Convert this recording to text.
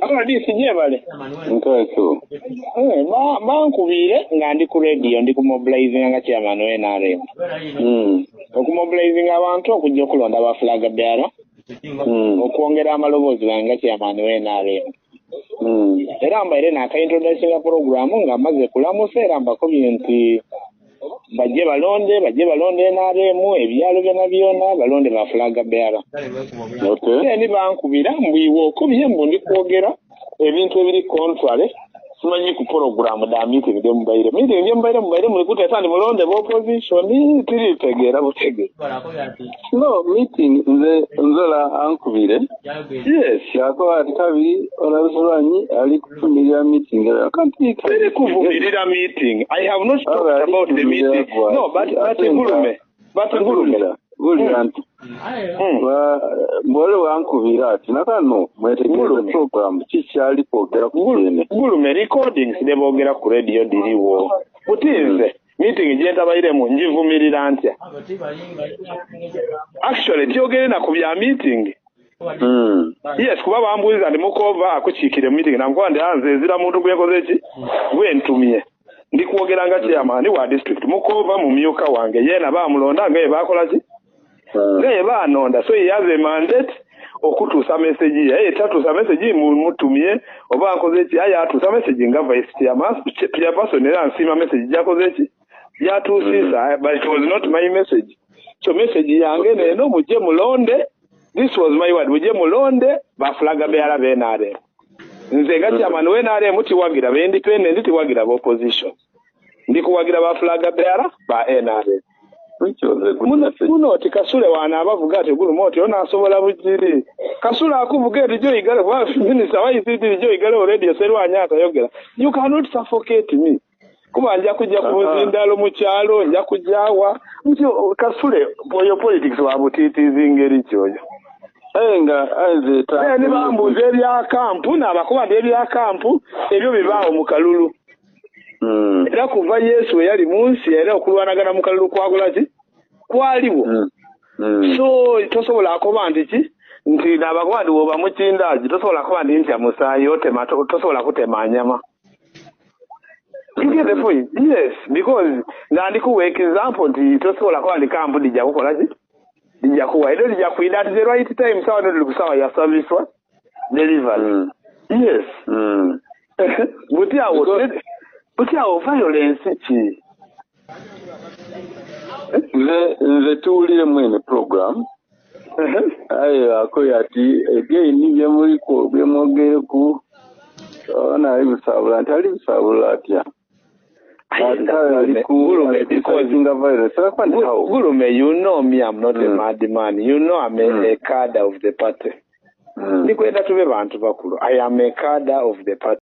Abadisi je bale. Nkoso. Bankubire nga ndi ku radio ndi ku mobilizing nga chairman we NRM. Okumobilizing abantu okujja okulonda ba flag bearer. Okwongera amaloboozi nga chairman we NRM. Era mbaire n'aka introduction program nga maze kulamusa era mbakobye nti bajje balonde NRM ebyalo byonna balonde ba flag bearer. Ni bankubira mbwiwe okubye mbundi kwogera ebintu ebiri contrary simanyi ku program da meeting de mbaire muri kutesa ndi mulonde bo opposition tiri tegera butegera. No meeting nzola ankubire. Yes, yako atikabi olabusobanyi ali kufumirira meeting akantika tiri kuvumirira meeting. I have not talked about the meeting. No, but Gulume. Mbole wankubira ati nakano mwetegeze program kikyali kwogera ku kene. Gulume recordings debogera ku radio diriwo. Butinze meeting jenta bayire mu njivumirira ntya. Actually tyogere na ku bya meeting. Yes, kuba bambuliza ndi mukova akuchikire meeting nangwa ndi anze zira muntu gwekoze ki gwe ntumye. Ndi kwogera nga chairman wa district mukova mu myuka wange yena bamulonda nga bakola ki. Ngaye banonda so he has a mandate okutusa message ye tatusa message mutumye oba akoze ki aya atusa message nga vice chairman person era nsima message yakoze ki yatusisa but it was not my message. So message yange neno muje mulonde. This was my word. Muje mulonde ba flag bearer benare. Nze nga chairman we nare muti wagira be independent ti wagira ba opposition. Ndikuwagira ba flag bearer ba NRM. Muno ati Kasule wana abavuga ati Gulume oti ona asobola bujiri. Kasule akuvuga ati jo igale wa minister wa isiti jo igale already serwanya atayogera. You cannot suffocate me. Kuba nja kujja kubuzindalo mu kyalo nja kujjawa. Kasule boyo politics wa butitizi ngeri kyoyo. Nga azeta. Ni bambuze ebya kampu n'abakuba ebya kampu ebyo bibaawo mu kalulu. Era kuva Yesu yali munsi era okulwanagana mu kalulu kwakola ki kwaliwo. So tosobola akoba nti nabakwandi woba mukindaji tosobola akoba nti amusayi tosobola kutema nyama. You get the point? Yes, because ndi ku work example nti tosobola akoba nti kampu dijja kukola ki dijja kuwa era dijja kuida at the right time sawa ndo kusawa ya service what delivery. Yes. Butya violence ki nze tuwulire mwene program ayo akoyati again byemwogere ku ona ali busabula nti ali busabula atya Gulume, you know me, I'm not a madman. You know I'm a cadre of the party. I am a cadre of the party.